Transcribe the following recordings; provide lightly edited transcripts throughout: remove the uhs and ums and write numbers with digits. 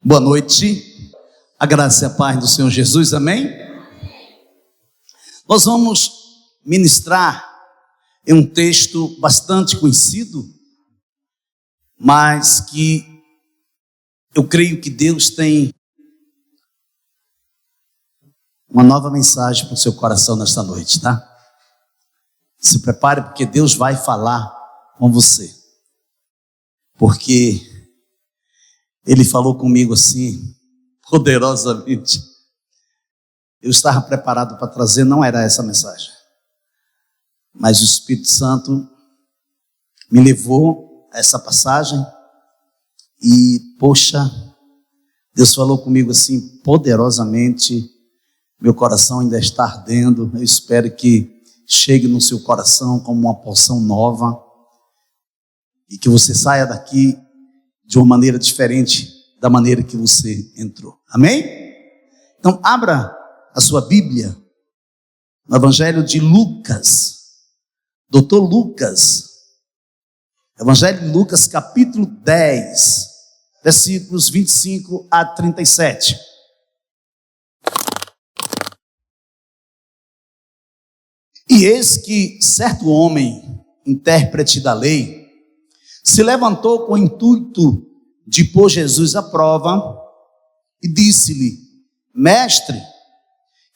Boa noite, a graça e a paz do Senhor Jesus, amém? Nós vamos ministrar em um texto bastante conhecido, mas que eu creio que Deus tem uma nova mensagem para o seu coração nesta noite, tá? Se prepare, porque Deus vai falar com você, porque Ele falou comigo assim, poderosamente. Eu estava preparado para trazer, não era essa mensagem, mas o Espírito Santo me levou a essa passagem e, poxa, Deus falou comigo assim, poderosamente. Meu coração ainda está ardendo. Eu espero que chegue no seu coração como uma porção nova e que você saia daqui de uma maneira diferente da maneira que você entrou. Amém? Então, abra a sua Bíblia no Evangelho de Lucas, Dr. Lucas, Evangelho de Lucas, capítulo 10, versículos 25 a 37. E eis que certo homem, intérprete da lei, se levantou com o intuito de pôr Jesus à prova e disse-lhe: Mestre,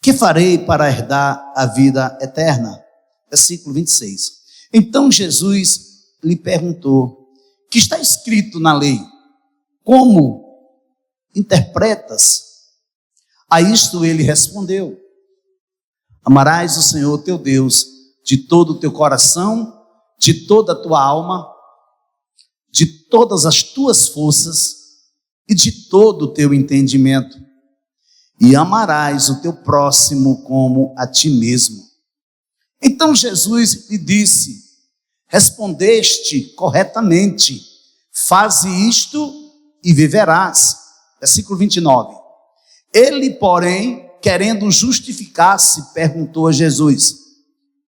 que farei para herdar a vida eterna? Versículo 26. Então Jesus lhe perguntou: que está escrito na lei? Como interpretas? A isto ele respondeu: amarás o Senhor teu Deus de todo o teu coração, de toda a tua alma, de todas as tuas forças e de todo o teu entendimento, e amarás o teu próximo como a ti mesmo. Então Jesus lhe disse: respondeste corretamente, faze isto e viverás. Versículo 29. Ele, porém, querendo justificar-se, perguntou a Jesus: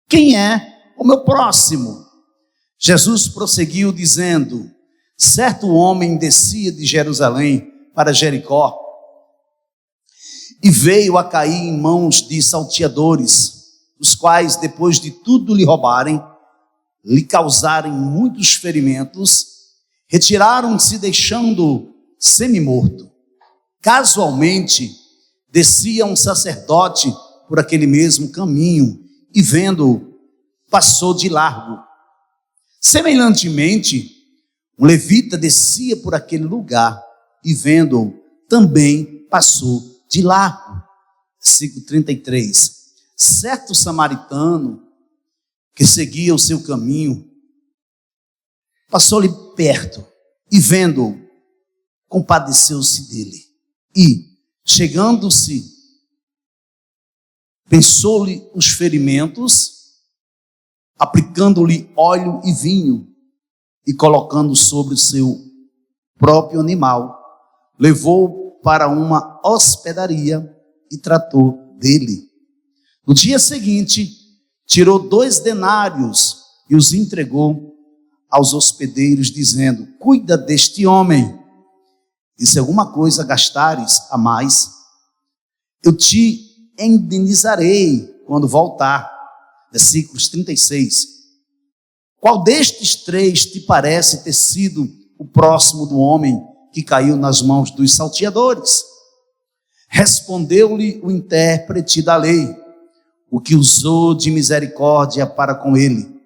quem é o meu próximo? Jesus prosseguiu dizendo: certo homem descia de Jerusalém para Jericó e veio a cair em mãos de salteadores, os quais, depois de tudo lhe roubarem, lhe causarem muitos ferimentos, retiraram-se deixando-o semi-morto. Casualmente descia um sacerdote por aquele mesmo caminho e, vendo-o, passou de largo. Semelhantemente, um levita descia por aquele lugar e, vendo-o, também passou de largo. Versículo 33. Certo samaritano que seguia o seu caminho passou-lhe perto e, vendo-o, compadeceu-se dele e, chegando-se, pensou-lhe os ferimentos, aplicando-lhe óleo e vinho e colocando sobre o seu próprio animal, levou-o para uma hospedaria e tratou dele. No dia seguinte, tirou 2 denários e os entregou aos hospedeiros, dizendo: cuida deste homem, e se alguma coisa gastares a mais, eu te indenizarei quando voltar. Versículos 36. Qual destes 3 te parece ter sido o próximo do homem que caiu nas mãos dos salteadores? Respondeu-lhe o intérprete da lei: o que usou de misericórdia para com ele.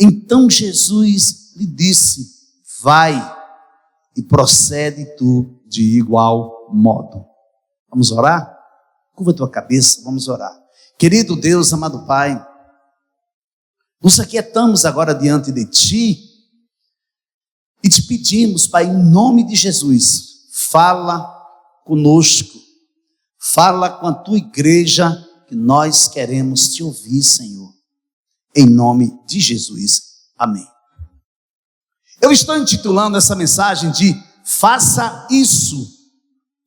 Então Jesus lhe disse: vai e procede tu de igual modo. Vamos orar? Curva a tua cabeça, vamos orar. Querido Deus, amado Pai, nos aquietamos agora diante de Ti e te pedimos, Pai, em nome de Jesus, fala conosco, fala com a Tua igreja, que nós queremos Te ouvir, Senhor, em nome de Jesus, amém. Eu estou intitulando essa mensagem de faça isso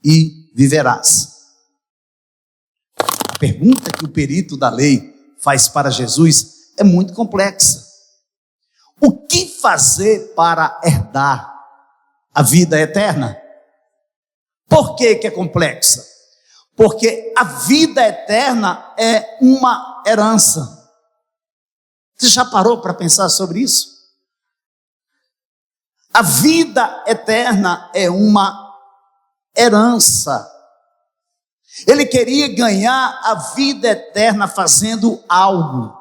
e viverás. A pergunta que o perito da lei faz para Jesus é muito complexa. O que fazer para herdar a vida eterna? Por que é complexa? Porque a vida eterna é uma herança. Você já parou para pensar sobre isso? A vida eterna é uma herança. Ele queria ganhar a vida eterna fazendo algo.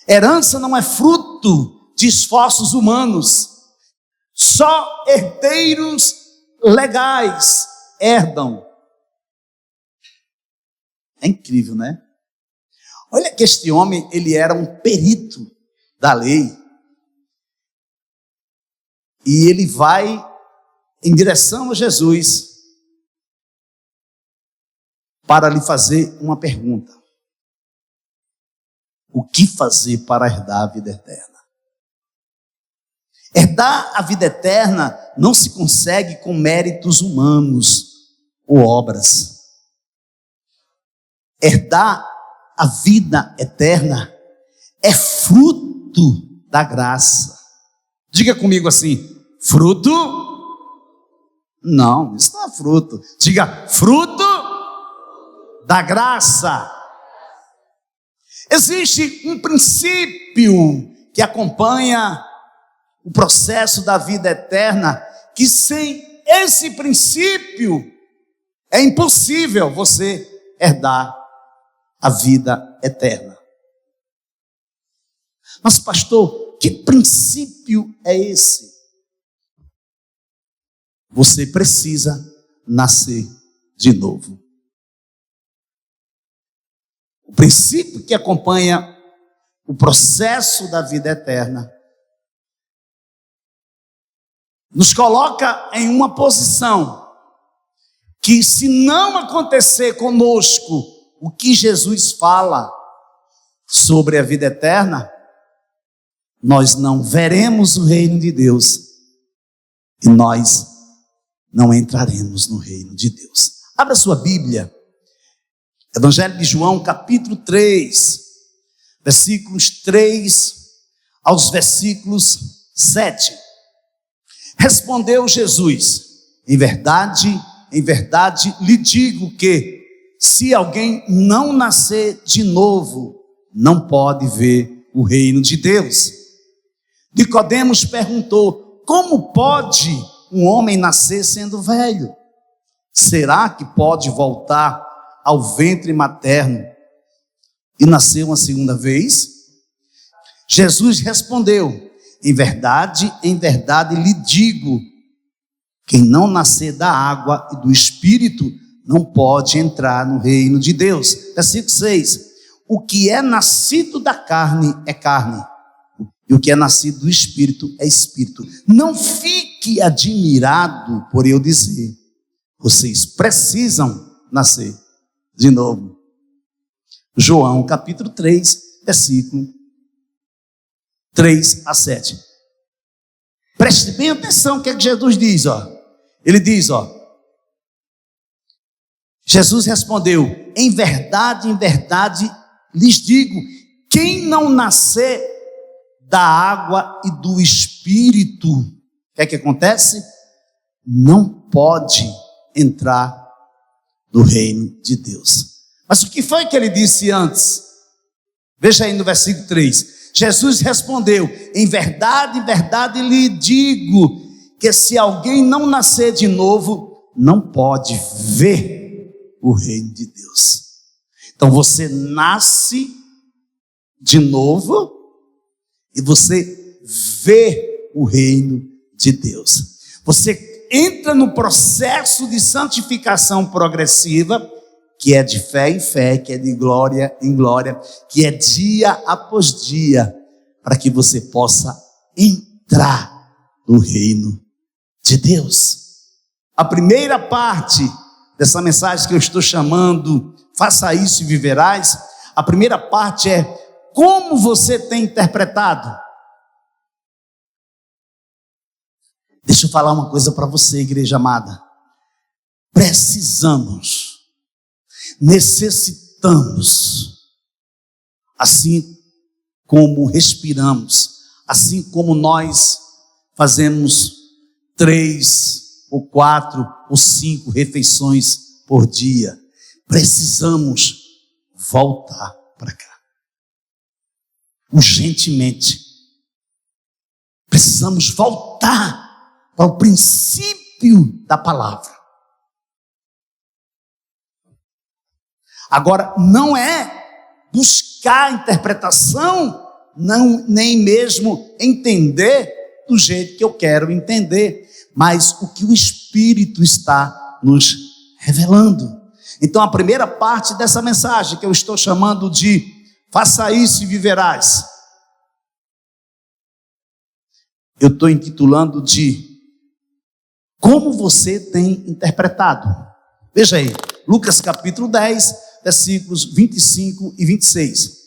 Herança não é fruto de esforços humanos. Só herdeiros legais herdam. É incrível, né? Olha que este homem, ele era um perito da lei. E ele vai em direção a Jesus para lhe fazer uma pergunta. O que fazer para herdar a vida eterna? Herdar a vida eterna não se consegue com méritos humanos ou obras. Herdar a vida eterna é fruto da graça. Diga comigo assim, fruto? Não, isso não é fruto. Diga, fruto da graça. Existe um princípio que acompanha o processo da vida eterna, que sem esse princípio é impossível você herdar a vida eterna. Mas pastor, que princípio é esse? Você precisa nascer de novo. O princípio que acompanha o processo da vida eterna nos coloca em uma posição que, se não acontecer conosco o que Jesus fala sobre a vida eterna, nós não veremos o reino de Deus e nós não entraremos no reino de Deus. Abra sua Bíblia, Evangelho de João, capítulo 3, versículos 3 aos versículos 7. Respondeu Jesus: em verdade lhe digo que, se alguém não nascer de novo, não pode ver o reino de Deus. Nicodemos perguntou: como pode um homem nascer sendo velho? Será que pode voltar ao ventre materno e nascer uma segunda vez? Jesus respondeu: em verdade lhe digo, quem não nascer da água e do Espírito não pode entrar no reino de Deus. Versículo 6. O que é nascido da carne é carne, e o que é nascido do Espírito é Espírito. Não fique admirado por eu dizer, vocês precisam nascer de novo. João capítulo 3, versículo 3 a 7. Preste bem atenção o que é que Jesus diz, ó. Ele diz, ó: Jesus respondeu: em verdade lhes digo, quem não nascer da água e do Espírito, o que é que acontece? Não pode entrar no reino de Deus. Mas o que foi que ele disse antes? Veja aí no versículo 3. Jesus respondeu: em verdade lhe digo, que se alguém não nascer de novo, não pode ver o reino de Deus. Então você nasce de novo e você vê o reino de Deus. Você entra no processo de santificação progressiva, que é de fé em fé, que é de glória em glória, que é dia após dia, para que você possa entrar no reino de Deus. A primeira parte dessa mensagem que eu estou chamando, faça isso e viverás, a primeira parte é: como você tem interpretado? Deixa eu falar uma coisa para você, igreja amada. Necessitamos, assim como respiramos, assim como nós fazemos 3 ou 4 ou 5 refeições por dia. Precisamos voltar para cá. Urgentemente. Precisamos voltar para o princípio da palavra. Agora, não é buscar interpretação, não, nem mesmo entender do jeito que eu quero entender, mas o que o Espírito está nos revelando. Então, a primeira parte dessa mensagem, que eu estou chamando de faça isso e viverás, eu estou intitulando de como você tem interpretado. Veja aí, Lucas capítulo 10, versículos 25 e 26.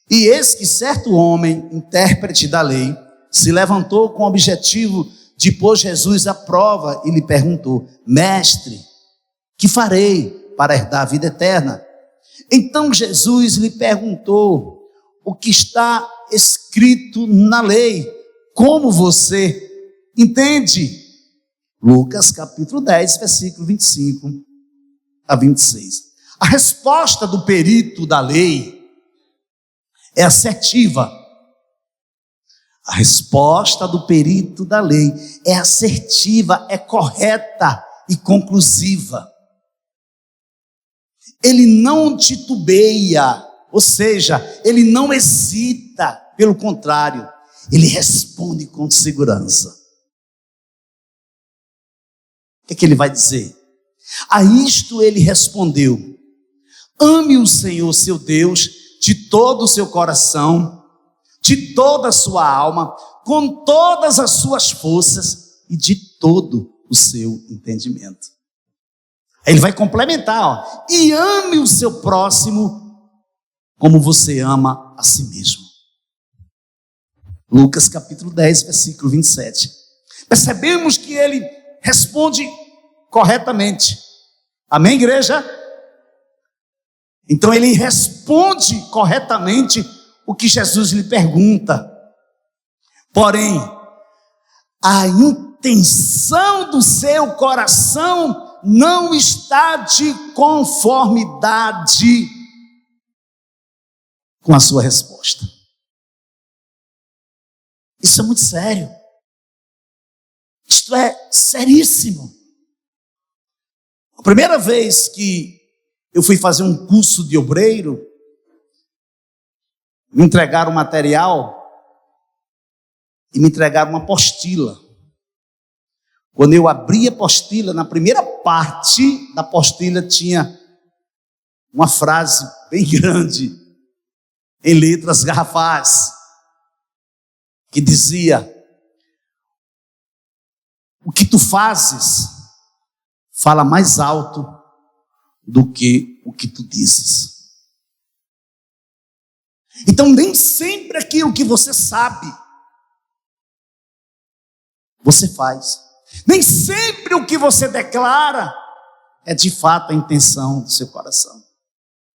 E eis que certo homem, intérprete da lei, se levantou com o objetivo de pôr Jesus à prova e lhe perguntou: Mestre, que farei para herdar a vida eterna? Então Jesus lhe perguntou: o que está escrito na lei, como você entende? Lucas capítulo 10, versículo 25 a 26. A resposta do perito da lei é assertiva. A resposta do perito da lei é assertiva, é correta e conclusiva. Ele não titubeia, ou seja, ele não hesita, pelo contrário, ele responde com segurança. O que ele vai dizer? A isto ele respondeu: ame o Senhor seu Deus de todo o seu coração, de toda a sua alma, com todas as suas forças e de todo o seu entendimento. Aí ele vai complementar, ó, e ame o seu próximo como você ama a si mesmo. Lucas capítulo 10, versículo 27. Percebemos que ele responde corretamente. Amém, igreja? Então ele responde corretamente o que Jesus lhe pergunta. Porém, a intenção do seu coração não está de conformidade com a sua resposta. Isso é muito sério. Isto é seríssimo. A primeira vez que eu fui fazer um curso de obreiro, me entregaram material e me entregaram uma apostila. Quando eu abri a apostila, na primeira parte da apostila tinha uma frase bem grande, em letras garrafais, que dizia: o que tu fazes fala mais alto do que o que tu dizes. Então, nem sempre aquilo que você sabe, você faz. Nem sempre o que você declara é de fato a intenção do seu coração.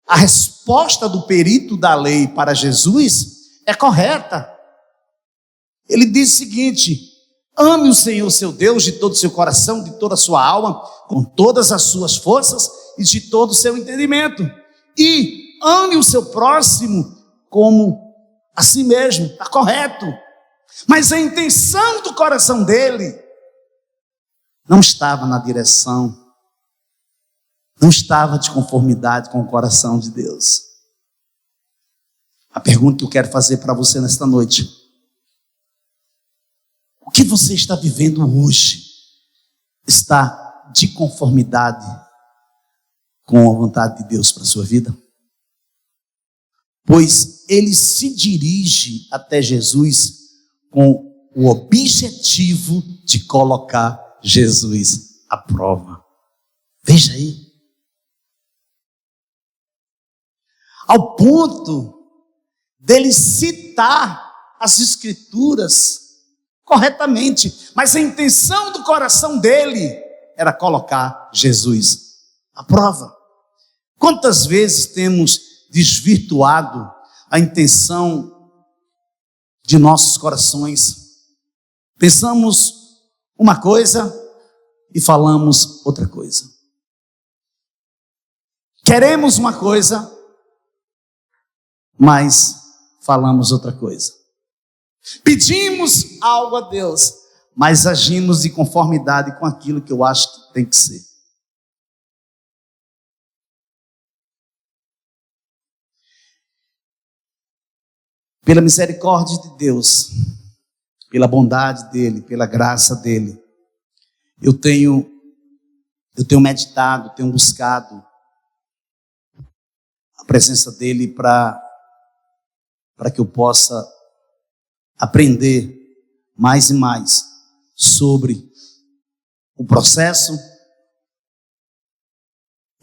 A resposta do perito da lei para Jesus é correta. Ele diz o seguinte: ame o Senhor seu Deus de todo o seu coração, de toda a sua alma, com todas as suas forças e de todo o seu entendimento. E ame o seu próximo como a si mesmo. Está correto. Mas a intenção do coração dele não estava na direção, não estava de conformidade com o coração de Deus. A pergunta que eu quero fazer para você nesta noite: o que você está vivendo hoje está de conformidade com a vontade de Deus para a sua vida? Pois ele se dirige até Jesus com o objetivo de colocar Jesus à prova. Veja aí. Ao ponto dele citar as Escrituras corretamente, mas a intenção do coração dele era colocar Jesus à prova. Quantas vezes temos desvirtuado a intenção de nossos corações? Pensamos uma coisa, e falamos outra coisa. Queremos uma coisa, mas falamos outra coisa. Pedimos algo a Deus, mas agimos de conformidade com aquilo que eu acho que tem que ser. Pela misericórdia de Deus, pela bondade dEle, pela graça dEle, eu tenho meditado, tenho buscado a presença dEle para que eu possa aprender mais e mais sobre o processo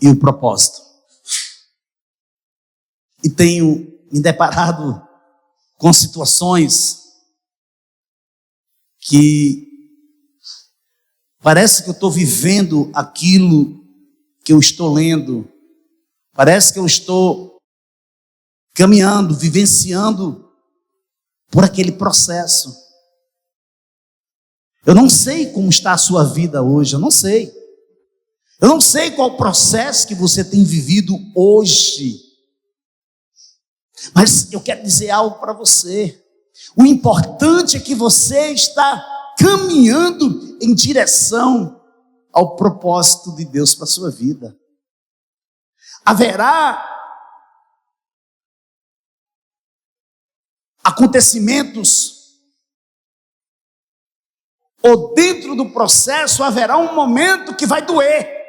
e o propósito. E tenho me deparado com situações que parece que eu estou vivendo aquilo que eu estou lendo, parece que eu estou caminhando, vivenciando por aquele processo. Eu não sei como está a sua vida hoje, eu não sei. Eu não sei qual o processo que você tem vivido hoje. Mas eu quero dizer algo para você. O importante é que você está caminhando em direção ao propósito de Deus para a sua vida. Haverá acontecimentos, ou dentro do processo haverá um momento que vai doer.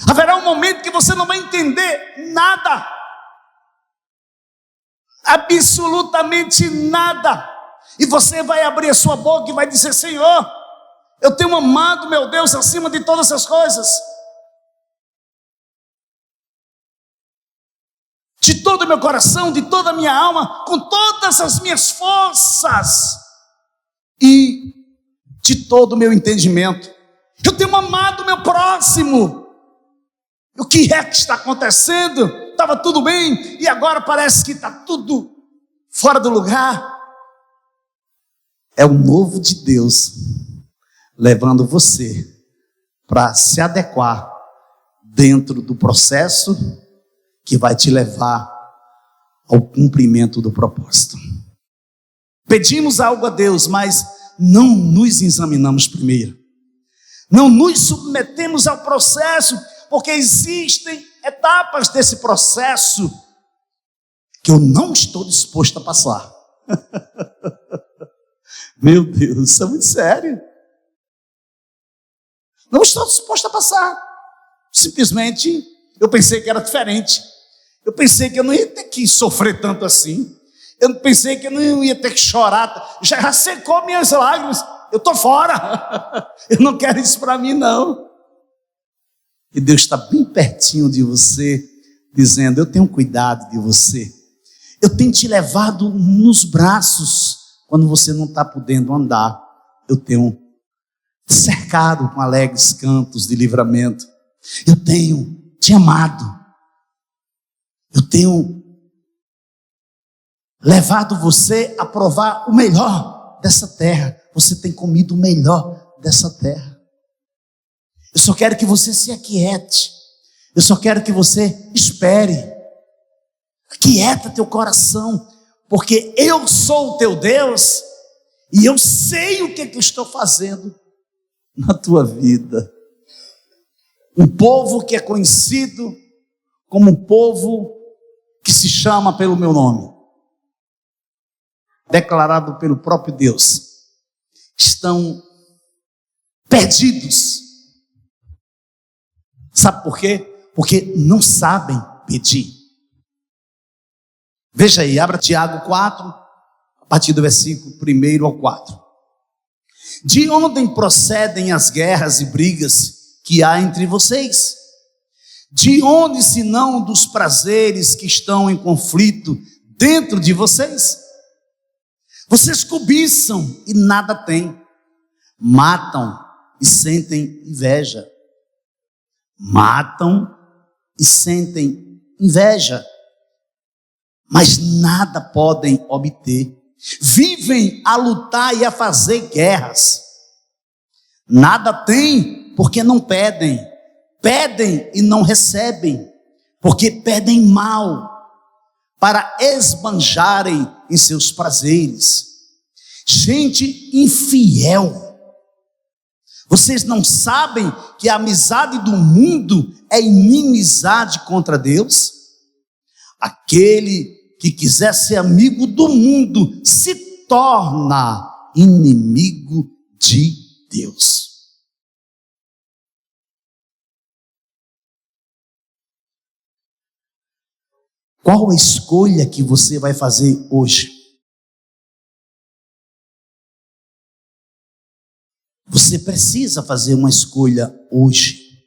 Haverá um momento que você não vai entender nada, absolutamente nada, e você vai abrir a sua boca e vai dizer: Senhor, eu tenho amado meu Deus acima de todas as coisas, de todo o meu coração, de toda a minha alma, com todas as minhas forças e de todo o meu entendimento. Eu tenho amado o meu próximo. O que é que está acontecendo? Estava tudo bem e agora parece que está tudo fora do lugar. É o novo de Deus levando você para se adequar dentro do processo que vai te levar ao cumprimento do propósito. Pedimos algo a Deus, mas não nos examinamos primeiro. Não nos submetemos ao processo, porque existem etapas desse processo que eu não estou disposto a passar. Meu Deus, isso é muito sério. Não estou disposto a passar. Simplesmente, eu pensei que era diferente. Eu pensei que eu não ia ter que sofrer tanto assim. Eu pensei que eu não ia ter que chorar. Já secou minhas lágrimas. Eu estou fora. Eu não quero isso para mim, não. E Deus está bem pertinho de você, dizendo: eu tenho cuidado de você. Eu tenho te levado nos braços quando você não está podendo andar. Eu tenho te cercado com alegres cantos de livramento. Eu tenho te amado. Eu tenho levado você a provar o melhor dessa terra. Você tem comido o melhor dessa terra. Eu só quero que você se aquiete. Eu só quero que você espere. Aquieta teu coração, porque eu sou o teu Deus e eu sei o que eu estou fazendo na tua vida. Um povo que é conhecido como um povo que se chama pelo meu nome, declarado pelo próprio Deus, estão perdidos. Sabe por quê? Porque não sabem pedir. Veja aí, abra Tiago 4, a partir do versículo 1 ao 4. De onde procedem as guerras e brigas que há entre vocês? De onde, senão dos prazeres que estão em conflito dentro de vocês? Vocês cobiçam e nada têm, matam e sentem inveja. Matam e sentem inveja, mas nada podem obter. Vivem a lutar e a fazer guerras. Nada têm porque não pedem. Pedem e não recebem, porque pedem mal, para esbanjarem em seus prazeres. Gente infiel. Vocês não sabem que a amizade do mundo é inimizade contra Deus? Aquele que quiser ser amigo do mundo se torna inimigo de Deus. Qual a escolha que você vai fazer hoje? Você precisa fazer uma escolha hoje.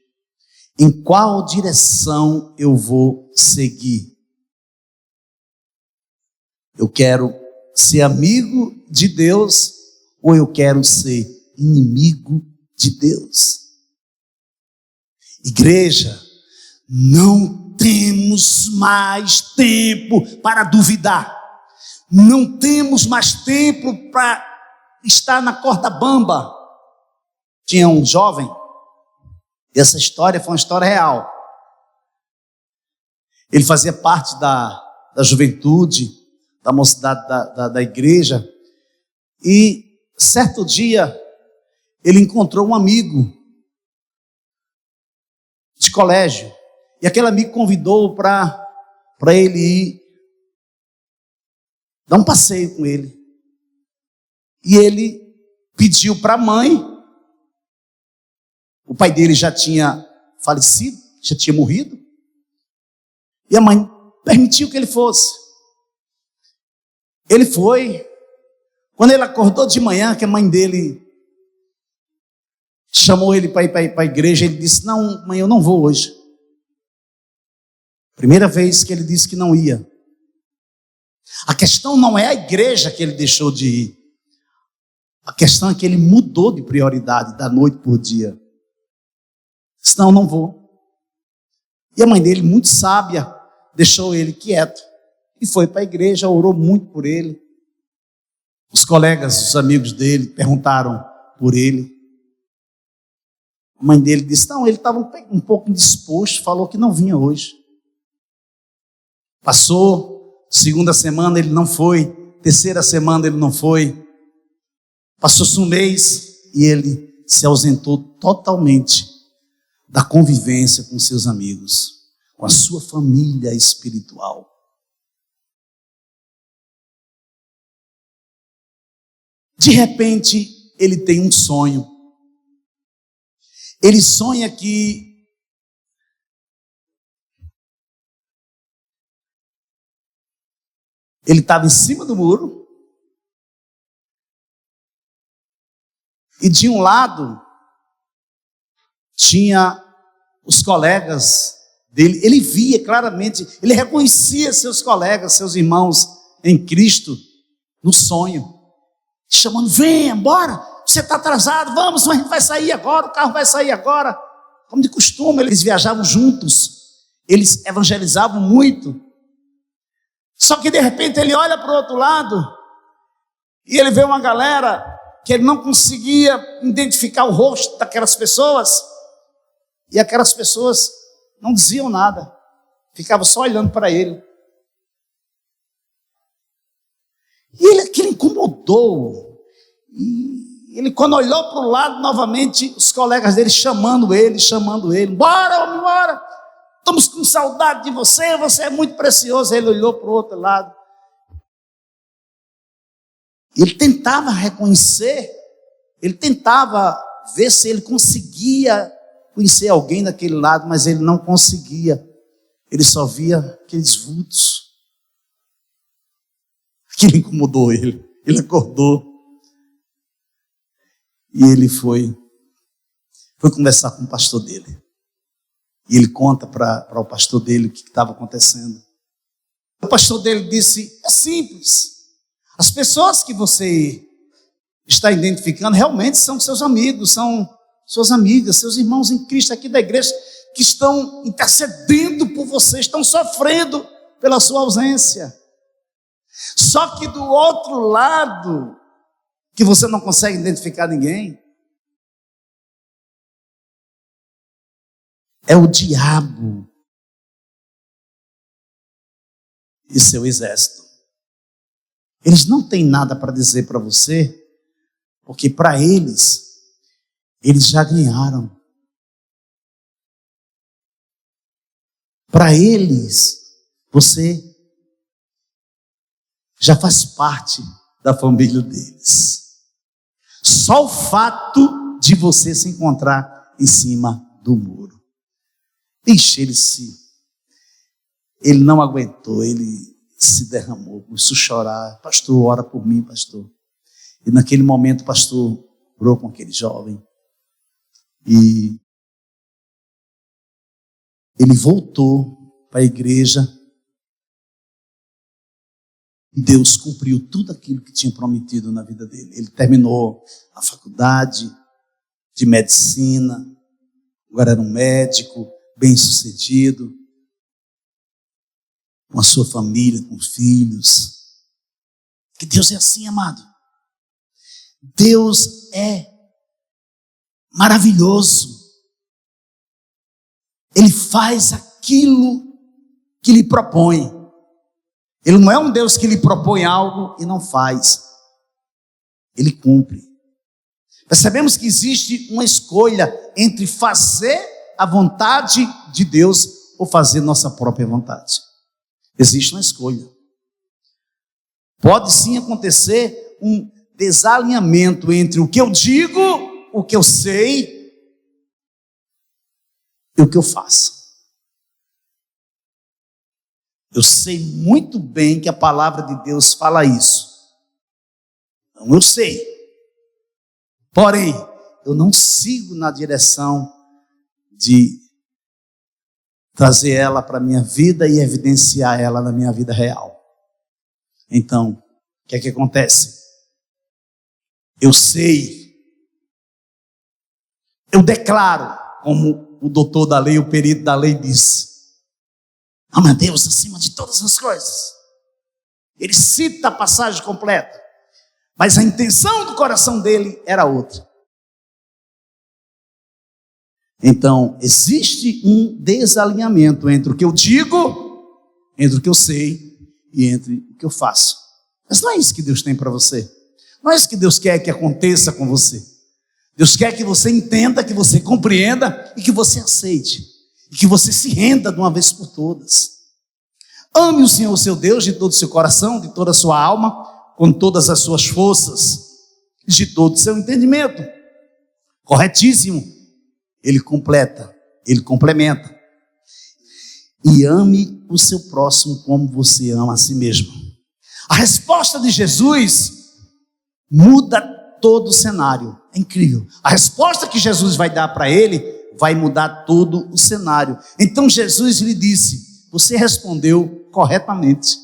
Em qual direção eu vou seguir? Eu quero ser amigo de Deus ou eu quero ser inimigo de Deus? Igreja, não temos mais tempo para duvidar. Não temos mais tempo para estar na corda bamba. Tinha um jovem, essa história foi uma história real. Ele fazia parte da juventude, da mocidade da igreja, e certo dia ele encontrou um amigo de colégio, e aquele amigo convidou para ele ir dar um passeio com ele. E ele pediu para a mãe. O pai dele já tinha falecido, já tinha morrido. E a mãe permitiu que ele fosse. Ele foi. Quando ele acordou de manhã, que a mãe dele chamou ele para ir para a igreja, ele disse: não, mãe, eu não vou hoje. Primeira vez que ele disse que não ia. A questão não é a igreja que ele deixou de ir. A questão é que ele mudou de prioridade da noite por dia. Disse: não, não vou. E a mãe dele, muito sábia, deixou ele quieto. E foi para a igreja, orou muito por ele. Os colegas, os amigos dele, perguntaram por ele. A mãe dele disse: não, ele estava um pouco indisposto, falou que não vinha hoje. Passou, segunda semana ele não foi, terceira semana ele não foi. Passou-se um mês e ele se ausentou totalmente da convivência com seus amigos, com a sua família espiritual. De repente, ele tem um sonho. Ele sonha que ele estava em cima do muro e de um lado tinha os colegas dele. Ele via claramente, ele reconhecia seus colegas, seus irmãos em Cristo no sonho, chamando: venha, bora, você está atrasado, vamos, a gente vai sair agora, o carro vai sair agora. Como de costume, eles viajavam juntos, eles evangelizavam muito. Só que de repente ele olha para o outro lado e ele vê uma galera que ele não conseguia identificar o rosto daquelas pessoas, e aquelas pessoas não diziam nada, ficavam só olhando para ele. E aquilo incomodou. E ele, quando olhou para o lado novamente, os colegas dele chamando ele: bora, homem, bora, estamos com saudade de você, você é muito precioso. Ele olhou para o outro lado. Ele tentava reconhecer, ele tentava ver se ele conseguia conhecer alguém daquele lado, mas ele não conseguia. Ele só via aqueles vultos. Aquilo incomodou ele. Ele acordou e ele foi conversar com o pastor dele. E ele conta para o pastor dele o que estava acontecendo. O pastor dele disse: é simples. As pessoas que você está identificando realmente são seus amigos, são suas amigas, seus irmãos em Cristo aqui da igreja, que estão intercedendo por você, estão sofrendo pela sua ausência. Só que do outro lado, que você não consegue identificar ninguém, é o diabo e seu exército. Eles não têm nada para dizer para você, porque para eles já ganharam. Para eles, você já faz parte da família deles. Só o fato de você se encontrar em cima do muro. Ixi, ele não aguentou, ele se derramou, começou a chorar. Pastor, ora por mim, pastor. E naquele momento o pastor orou com aquele jovem. E ele voltou para a igreja. E Deus cumpriu tudo aquilo que tinha prometido na vida dele. Ele terminou a faculdade de medicina. Agora era um médico bem-sucedido. Com a sua família, com os filhos. Que Deus é assim, amado. Deus é maravilhoso. Ele faz aquilo que lhe propõe. Ele não é um Deus que lhe propõe algo e não faz. Ele cumpre. Percebemos que existe uma escolha entre fazer a vontade de Deus ou fazer nossa própria vontade. Existe uma escolha. Pode sim acontecer um desalinhamento entre o que eu digo, o que eu sei e o que eu faço. Eu sei muito bem que a palavra de Deus fala isso. Então eu sei. Porém, eu não sigo na direção de trazer ela para a minha vida e evidenciar ela na minha vida real. Então, o que é que acontece? Eu sei. Eu declaro, como o doutor da lei, o perito da lei disse. Ama a Deus acima de todas as coisas. Ele cita a passagem completa. Mas a intenção do coração dele era outra. Então, existe um desalinhamento entre o que eu digo, entre o que eu sei e entre o que eu faço. Mas não é isso que Deus tem para você. Não é isso que Deus quer que aconteça com você. Deus quer que você entenda, que você compreenda e que você aceite. E que você se renda de uma vez por todas. Ame o Senhor, seu Deus, de todo o seu coração, de toda a sua alma, com todas as suas forças, de todo o seu entendimento. Corretíssimo. Ele completa, ele complementa. E ame o seu próximo como você ama a si mesmo. A resposta de Jesus muda todo o cenário. É incrível. A resposta que Jesus vai dar para ele vai mudar todo o cenário. Então Jesus lhe disse: você respondeu corretamente.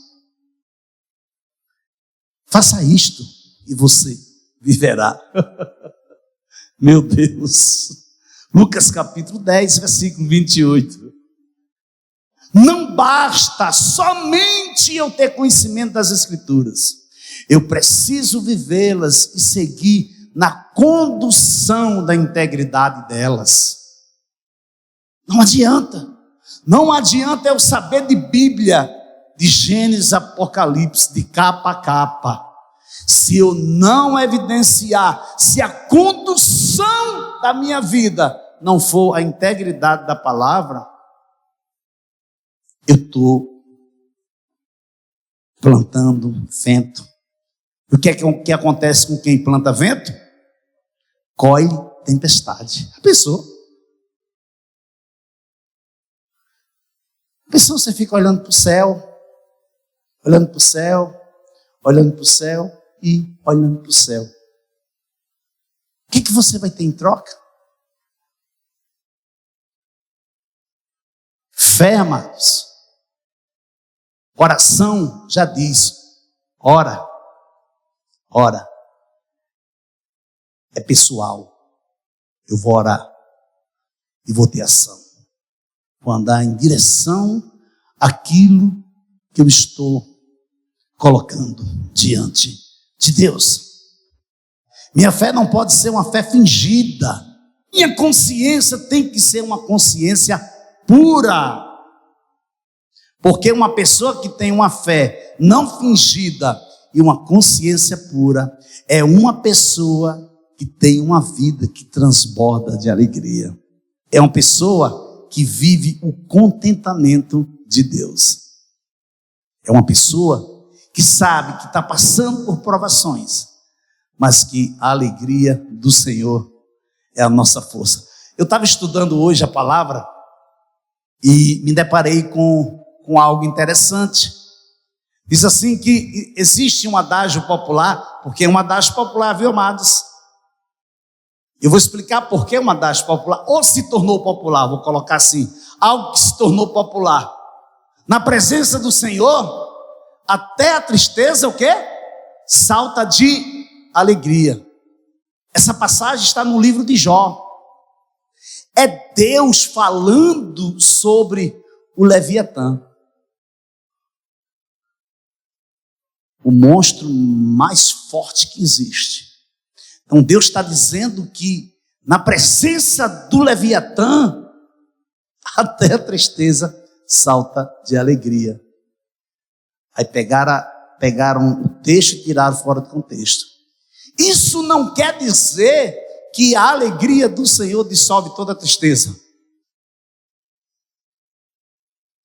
Faça isto e você viverá. Meu Deus. Lucas capítulo 10, versículo 28. Não basta somente eu ter conhecimento das Escrituras. Eu preciso vivê-las e seguir na condução da integridade delas. Não adianta. Não adianta eu saber de Bíblia, de Gênesis a Apocalipse, de capa a capa. Se eu não evidenciar, se a condução da minha vida não for a integridade da palavra, eu estou plantando vento. O que é que acontece com quem planta vento? Colhe tempestade. A pessoa, você fica olhando para o céu, olhando para o céu, olhando para o céu e olhando para o céu. O que você vai ter em troca? Fé, amados. Oração já diz, ora. É pessoal. Eu vou orar e vou ter ação. Vou andar em direção àquilo que eu estou colocando diante de Deus. Minha fé não pode ser uma fé fingida. Minha consciência tem que ser uma consciência pura. Porque uma pessoa que tem uma fé não fingida e uma consciência pura é uma pessoa que tem uma vida que transborda de alegria. É uma pessoa que vive o contentamento de Deus. É uma pessoa que sabe que está passando por provações, mas que a alegria do Senhor é a nossa força. Eu estava estudando hoje a palavra e me deparei com algo interessante. Diz assim que existe um adágio popular, porque é um adágio popular, viu, amados? Eu vou explicar por que um adágio popular, ou se tornou popular, vou colocar assim, algo que se tornou popular. Na presença do Senhor, até a tristeza, o quê? Salta de alegria. Essa passagem está no livro de Jó. É Deus falando sobre o Leviatã, o monstro mais forte que existe. Então Deus está dizendo que na presença do Leviatã, até a tristeza salta de alegria. Aí pegaram o texto e tiraram fora do contexto. Isso não quer dizer que a alegria do Senhor dissolve toda a tristeza.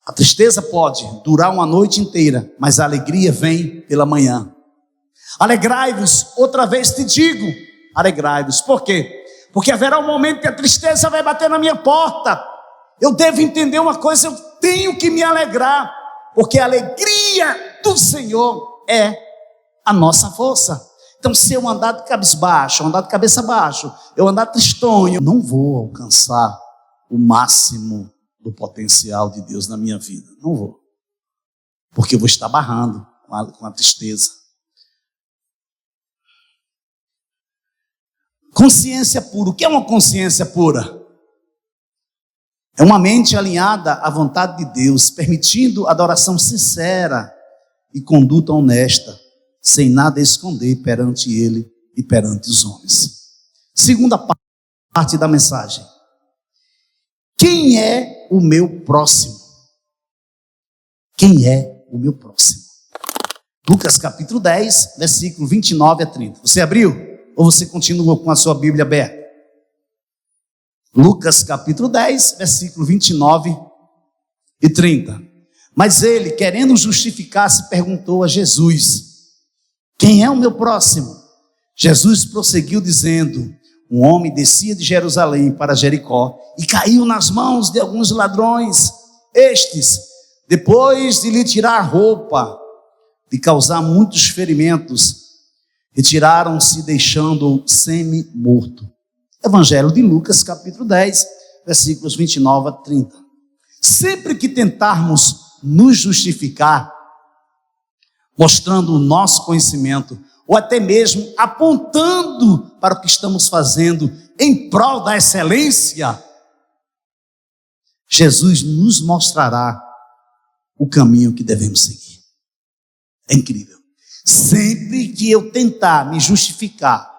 A tristeza pode durar uma noite inteira, mas a alegria vem pela manhã. Alegrai-vos, outra vez te digo, alegrai-vos. Por quê? Porque haverá um momento que a tristeza vai bater na minha porta. Eu devo entender uma coisa, eu tenho que me alegrar, porque a alegria do Senhor é a nossa força. Então, se eu andar de cabisbaixo, andar de cabeça baixa, eu andar tristonho, eu não vou alcançar o máximo do potencial de Deus na minha vida. Não vou. Porque eu vou estar barrando com a tristeza. Consciência pura. O que é uma consciência pura? É uma mente alinhada à vontade de Deus, permitindo adoração sincera e conduta honesta, sem nada esconder perante Ele e perante os homens. Segunda parte da mensagem. Quem é o meu próximo? Quem é o meu próximo? Lucas capítulo 10, versículo 29 a 30. Você abriu? Ou você continua com a sua Bíblia aberta? Lucas capítulo 10, versículo 29 e 30. Mas ele, querendo justificar-se, perguntou a Jesus: quem é o meu próximo? Jesus prosseguiu dizendo: um homem descia de Jerusalém para Jericó e caiu nas mãos de alguns ladrões. Estes, depois de lhe tirar a roupa, de causar muitos ferimentos, retiraram-se, deixando-o semi-morto. Evangelho de Lucas, capítulo 10, versículos 29 a 30. Sempre que tentarmos nos justificar, mostrando o nosso conhecimento, ou até mesmo apontando para o que estamos fazendo em prol da excelência, Jesus nos mostrará o caminho que devemos seguir. É incrível. Sempre que eu tentar me justificar,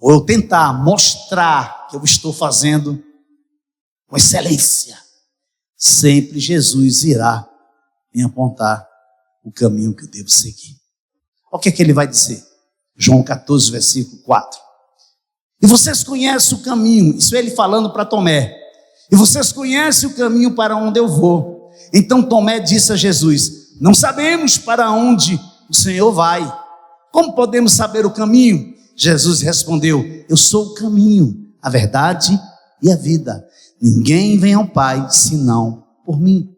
ou eu tentar mostrar que eu estou fazendo com excelência, sempre Jesus irá me apontar o caminho que eu devo seguir. Olha o que é que ele vai dizer. João 14, versículo 4. E vocês conhecem o caminho, isso é ele falando para Tomé. E vocês conhecem o caminho para onde eu vou. Então Tomé disse a Jesus: não sabemos para onde o Senhor vai. Como podemos saber o caminho? Jesus respondeu: eu sou o caminho, a verdade e a vida. Ninguém vem ao Pai senão por mim.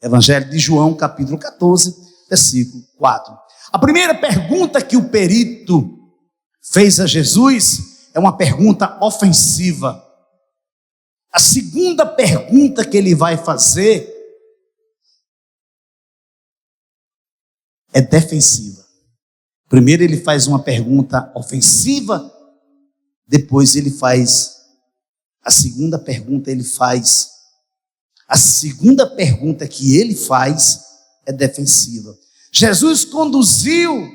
Evangelho de João, capítulo 14, versículo 4. A primeira pergunta que o perito fez a Jesus é uma pergunta ofensiva. A segunda pergunta que ele vai fazer é defensiva. Primeiro ele faz uma pergunta ofensiva, depois ele faz a segunda pergunta, a segunda pergunta que ele faz é defensiva. Jesus conduziu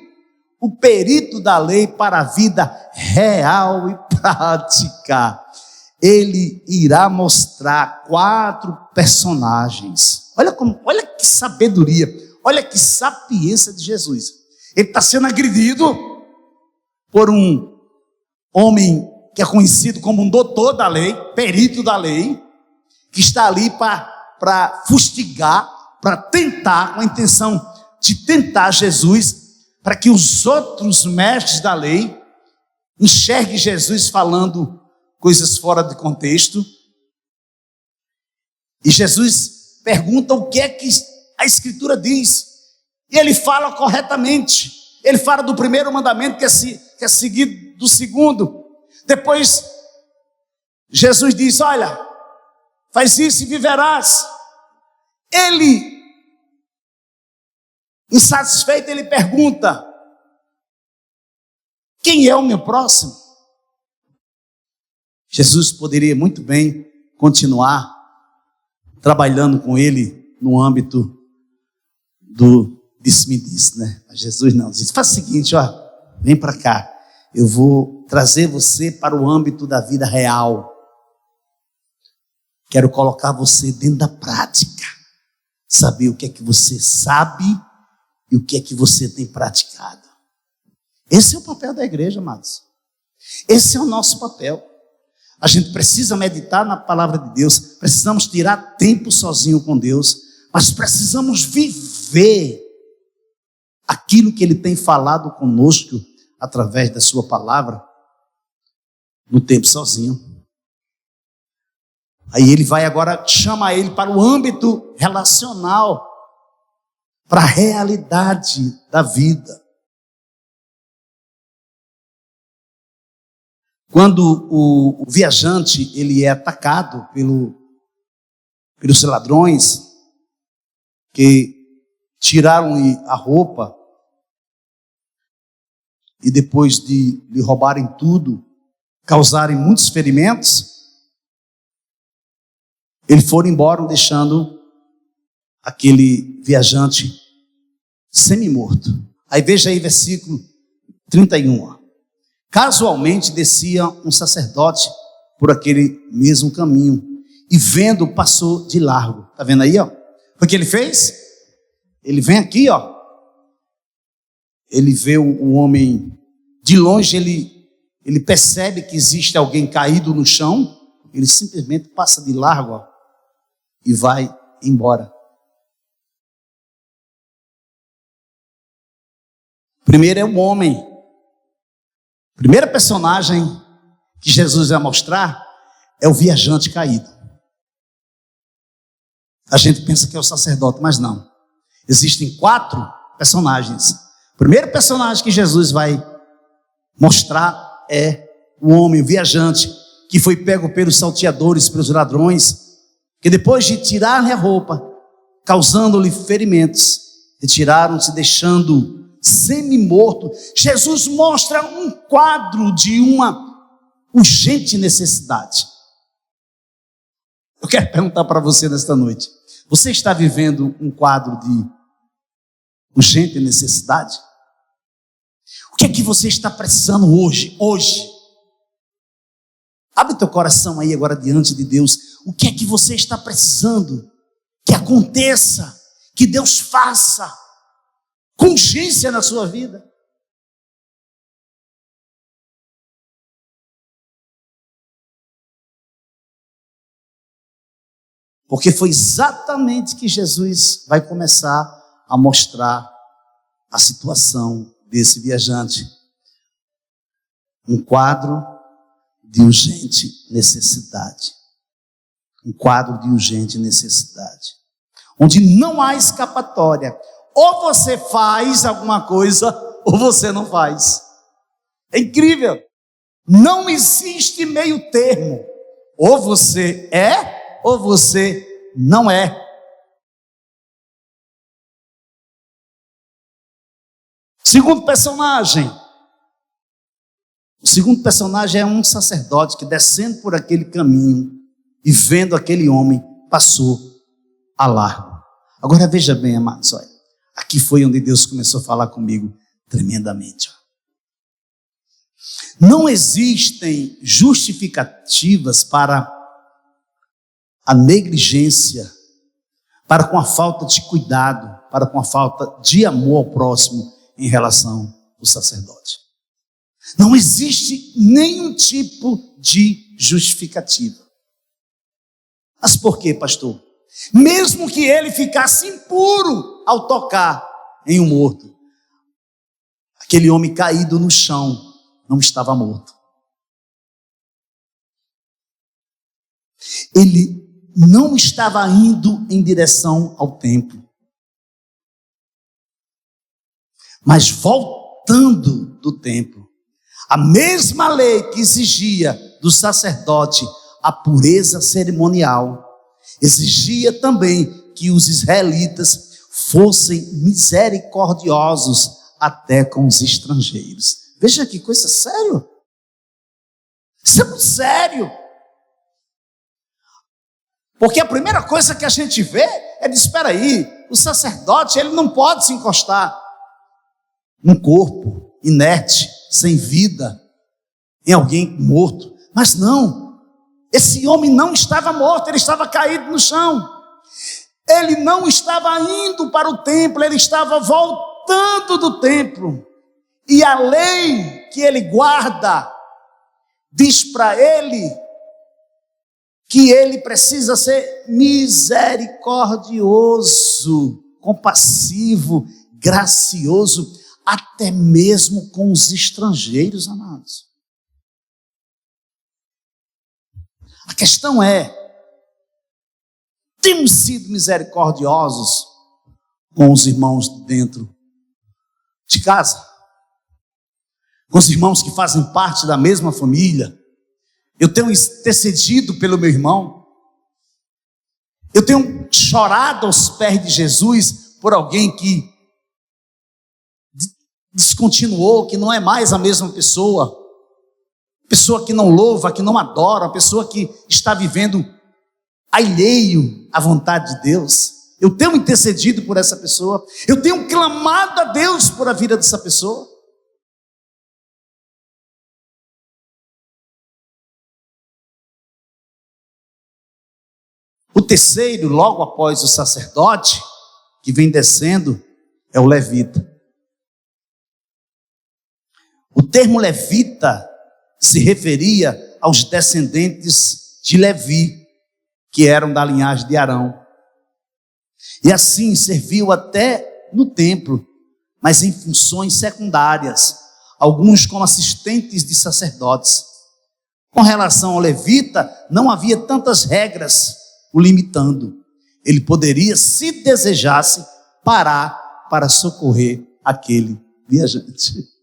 o perito da lei para a vida real e prática. Ele irá mostrar 4 personagens. Olha que sabedoria, olha que sapiência de Jesus. Ele está sendo agredido por um homem que é conhecido como um doutor da lei, perito da lei, que está ali para fustigar, para tentar, com a intenção de tentar Jesus, para que os outros mestres da lei enxerguem Jesus falando coisas fora de contexto. E Jesus pergunta o que é que a Escritura diz. E ele fala corretamente. Ele fala do primeiro mandamento que é seguido do segundo. Depois, Jesus diz, olha, faz isso e viverás. Ele, insatisfeito, ele pergunta, quem é o meu próximo? Jesus poderia muito bem continuar trabalhando com ele no âmbito do disse-me-disse, né? Mas Jesus não, diz, faz o seguinte, ó, vem para cá, eu vou trazer você para o âmbito da vida real. Quero colocar você dentro da prática, saber o que é que você sabe e o que é que você tem praticado. Esse é o papel da igreja, amados. Esse é o nosso papel. A gente precisa meditar na palavra de Deus, precisamos tirar tempo sozinho com Deus, mas precisamos viver aquilo que Ele tem falado conosco através da sua palavra no tempo sozinho. Aí Ele vai agora chamar ele para o âmbito relacional, para a realidade da vida. Quando o viajante ele é atacado pelos ladrões que tiraram-lhe a roupa e depois de lhe roubarem tudo, causarem muitos ferimentos, eles foram embora deixando aquele viajante semi-morto. Aí veja aí versículo 31. Ó. Casualmente descia um sacerdote por aquele mesmo caminho e vendo passou de largo. Está vendo aí? Ó? O que ele fez? Ele vem aqui, ó. Ele vê o homem de longe, ele percebe que existe alguém caído no chão, ele simplesmente passa de largo, ó, e vai embora. Primeiro é o homem. Primeira personagem que Jesus vai mostrar é o viajante caído. A gente pensa que é o sacerdote, mas não. Existem 4 personagens. O primeiro personagem que Jesus vai mostrar é o homem, o viajante, que foi pego pelos salteadores, pelos ladrões, que depois de tirar-lhe a roupa, causando-lhe ferimentos, retiraram-se, deixando semi-morto. Jesus mostra um quadro de uma urgente necessidade. Eu quero perguntar para você nesta noite, você está vivendo um quadro de urgente necessidade? O que é que você está precisando hoje? Abre teu coração aí agora diante de Deus. O que é que você está precisando que aconteça, que Deus faça com urgência na sua vida? Porque foi exatamente que Jesus vai começar a mostrar a situação desse viajante. Um quadro de urgente necessidade. Um quadro de urgente necessidade. Onde não há escapatória. Ou você faz alguma coisa, ou você não faz. É incrível. Não existe meio termo. Ou você é, ou você não é. Segundo personagem. O segundo personagem é um sacerdote que, descendo por aquele caminho e vendo aquele homem, passou a largo. Agora veja bem, amados, olha. Aqui foi onde Deus começou a falar comigo tremendamente. Não existem justificativas para a negligência, para com a falta de cuidado, para com a falta de amor ao próximo em relação ao sacerdote. Não existe nenhum tipo de justificativa. Mas por quê, pastor? Mesmo que ele ficasse impuro ao tocar em um morto, aquele homem caído no chão não estava morto. Ele não estava indo em direção ao templo, mas voltando do templo. A mesma lei que exigia do sacerdote a pureza cerimonial, exigia também que os israelitas fossem misericordiosos até com os estrangeiros. Veja que coisa séria. Isso é muito sério. Porque a primeira coisa que a gente vê é de, espera aí, o sacerdote ele não pode se encostar num corpo inerte, sem vida, em alguém morto. Mas não, esse homem não estava morto, ele estava caído no chão. Ele não estava indo para o templo, ele estava voltando do templo. E a lei que ele guarda diz para ele que ele precisa ser misericordioso, compassivo, gracioso, até mesmo com os estrangeiros, amados. A questão é, temos sido misericordiosos com os irmãos dentro de casa? Com os irmãos que fazem parte da mesma família? Eu tenho intercedido pelo meu irmão? Eu tenho chorado aos pés de Jesus por alguém que descontinuou, que não é mais a mesma pessoa, pessoa que não louva, que não adora, pessoa que está vivendo alheio à vontade de Deus. Eu tenho intercedido por essa pessoa, eu tenho clamado a Deus por a vida dessa pessoa. O terceiro, logo após o sacerdote, que vem descendo, é o levita. O termo levita se referia aos descendentes de Levi, que eram da linhagem de Arão. E assim serviu até no templo, mas em funções secundárias, alguns como assistentes de sacerdotes. Com relação ao levita, não havia tantas regras o limitando. Ele poderia, se desejasse, parar para socorrer aquele viajante.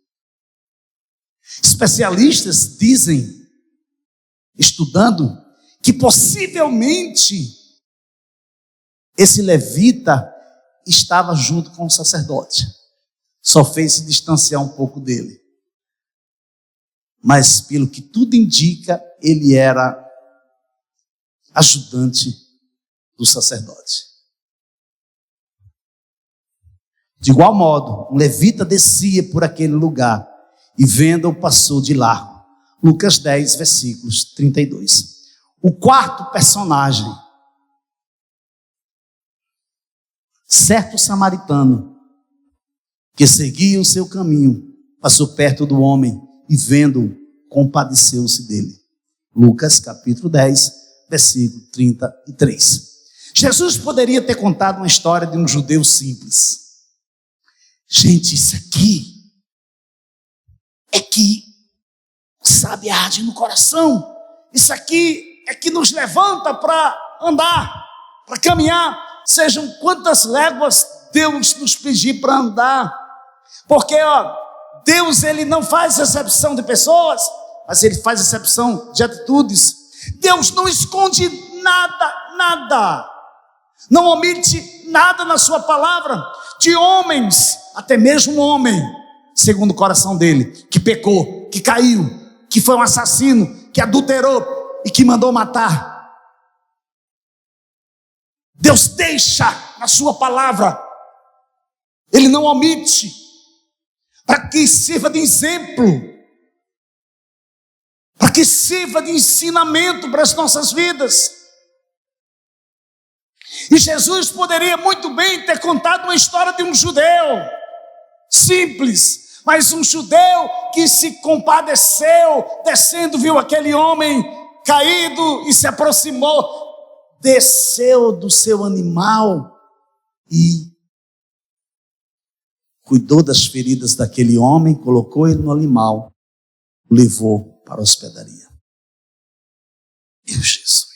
Especialistas dizem, estudando, que possivelmente esse levita estava junto com o sacerdote. Só fez se distanciar um pouco dele. Mas, pelo que tudo indica, ele era ajudante do sacerdote. De igual modo, um levita descia por aquele lugar e vendo-o passou de largo. Lucas 10, versículos 32. O quarto personagem, certo samaritano, que seguia o seu caminho, passou perto do homem e vendo-o, compadeceu-se dele. Lucas capítulo 10, versículo 33. Jesus poderia ter contado uma história de um judeu simples. Gente, isso aqui é que, sabe, arde no coração. Isso aqui é que nos levanta para andar, para caminhar. Sejam quantas léguas Deus nos pedir para andar. Porque, Deus, Ele não faz exceção de pessoas, mas Ele faz exceção de atitudes. Deus não esconde nada. Não omite nada na sua palavra. De homens, até mesmo um homem, segundo o coração dele, que pecou, que caiu, que foi um assassino, que adulterou e que mandou matar. Deus deixa na sua palavra, Ele não omite, para que sirva de exemplo para que sirva de ensinamento para as nossas vidas. E Jesus poderia muito bem ter contado uma história de um judeu simples, mas um judeu que se compadeceu, descendo, viu aquele homem caído e se aproximou, desceu do seu animal e cuidou das feridas daquele homem, colocou ele no animal, o levou para a hospedaria. Meu Jesus!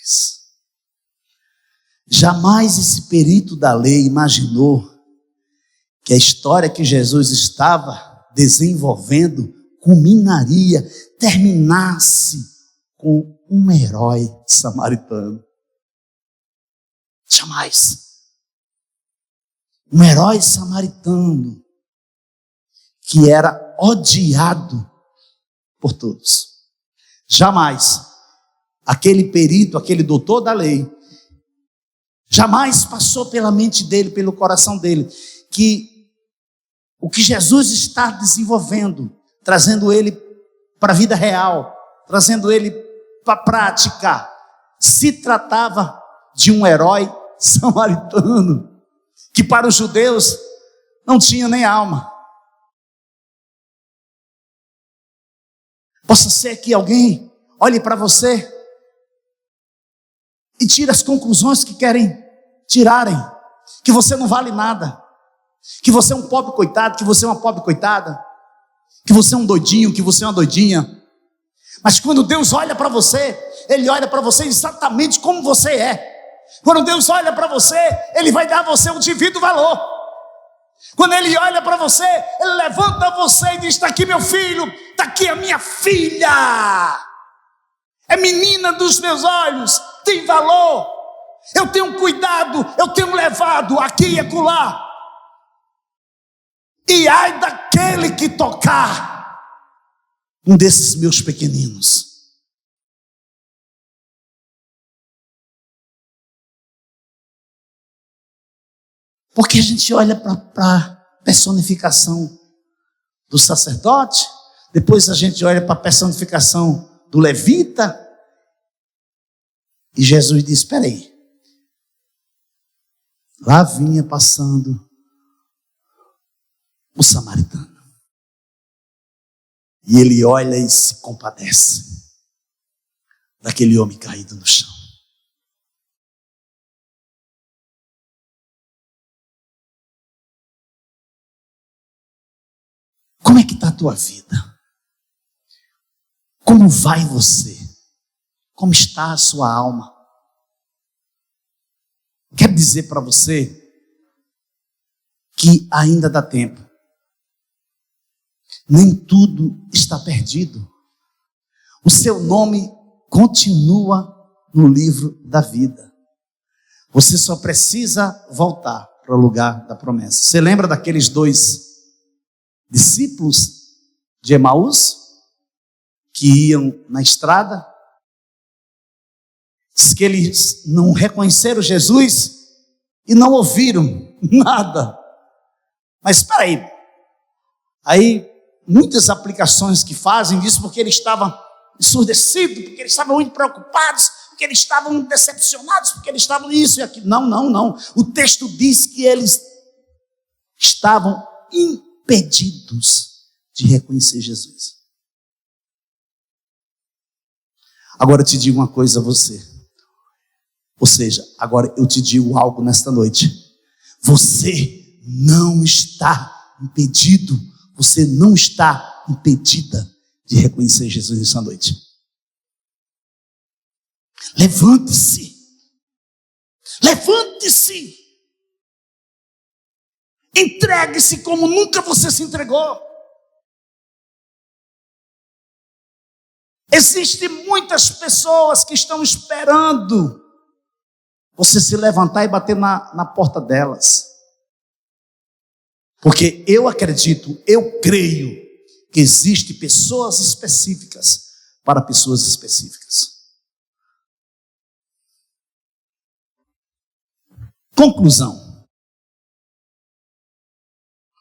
Jamais esse perito da lei imaginou que a história que Jesus estava desenvolvendo culminaria, terminasse com um herói samaritano. Jamais. Um herói samaritano que era odiado por todos. Jamais aquele perito, aquele doutor da lei, jamais passou pela mente dele, pelo coração dele, que o que Jesus está desenvolvendo, trazendo ele para a vida real, trazendo ele para a prática, se tratava de um herói samaritano, que para os judeus não tinha nem alma. Possa ser que alguém olhe para você e tire as conclusões que querem tirarem, que você não vale nada, que você é um pobre coitado, que você é uma pobre coitada, que você é um doidinho, que você é uma doidinha. Mas quando Deus olha para você, Ele olha para você exatamente como você é. Quando Deus olha para você, Ele vai dar a você um devido valor. Quando Ele olha para você, Ele levanta você e diz: está aqui meu filho, está aqui a minha filha, é menina dos meus olhos, tem valor, eu tenho cuidado, eu tenho levado aqui e acolá. E ai daquele que tocar um desses meus pequeninos. Porque a gente olha para a personificação do sacerdote, depois a gente olha para a personificação do levita, e Jesus diz: espera aí, lá vinha passando o samaritano, e ele olha e se compadece daquele homem caído no chão. Como é que está a tua vida? Como vai você? Como está a sua alma? Quero dizer para você que ainda dá tempo. Nem tudo está perdido. O seu nome continua no livro da vida. Você só precisa voltar para o lugar da promessa. Você lembra daqueles dois discípulos de Emaús que iam na estrada? Diz que eles não reconheceram Jesus e não ouviram nada. Mas espera aí muitas aplicações que fazem disso porque eles estavam ensurdecidos, porque eles estavam muito preocupados, porque eles estavam decepcionados, porque eles estavam isso e aquilo. Não. O texto diz que eles estavam impedidos de reconhecer Jesus. Agora eu te digo uma coisa a você. Ou seja, agora eu te digo algo nesta noite. Você não está impedido. Você não está impedida de reconhecer Jesus nessa noite. Levante-se. Levante-se. Entregue-se como nunca você se entregou. Existem muitas pessoas que estão esperando você se levantar e bater na porta delas. Porque eu acredito, eu creio que existem pessoas específicas para pessoas específicas. Conclusão.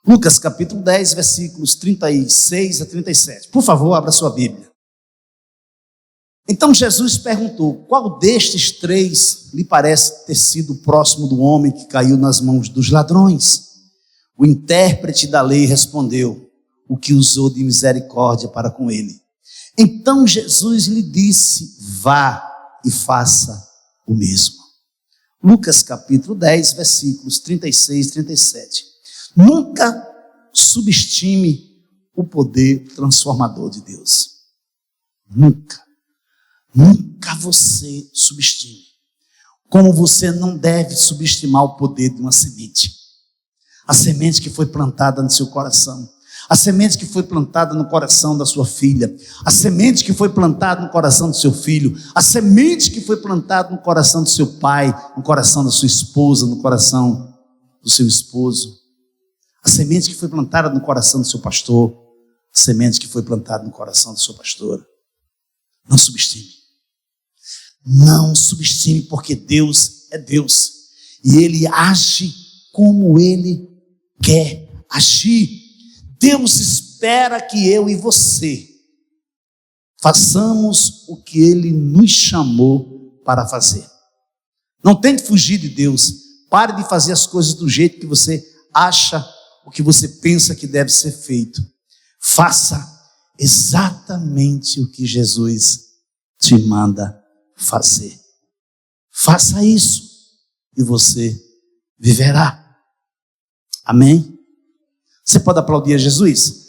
Lucas capítulo 10, versículos 36 a 37. Por favor, abra sua Bíblia. Então Jesus perguntou: qual destes três lhe parece ter sido próximo do homem que caiu nas mãos dos ladrões? O intérprete da lei respondeu: o que usou de misericórdia para com ele. Então Jesus lhe disse: vá e faça o mesmo. Lucas capítulo 10, versículos 36 e 37. Nunca subestime o poder transformador de Deus. Nunca você subestime. Como você não deve subestimar o poder de uma semente. A semente que foi plantada no seu coração. A semente que foi plantada no coração da sua filha. A semente que foi plantada no coração do seu filho. A semente que foi plantada no coração do seu pai, no coração da sua esposa, no coração do seu esposo. A semente que foi plantada no coração do seu pastor. A semente que foi plantada no coração da sua pastora. Não subestime. Não subestime, porque Deus é Deus. E Ele age como Ele quer agir. Deus espera que eu e você façamos o que Ele nos chamou para fazer. Não tente fugir de Deus. Pare de fazer as coisas do jeito que você acha, o que você pensa que deve ser feito. Faça exatamente o que Jesus te manda fazer. Faça isso e você viverá. Amém? Você pode aplaudir a Jesus?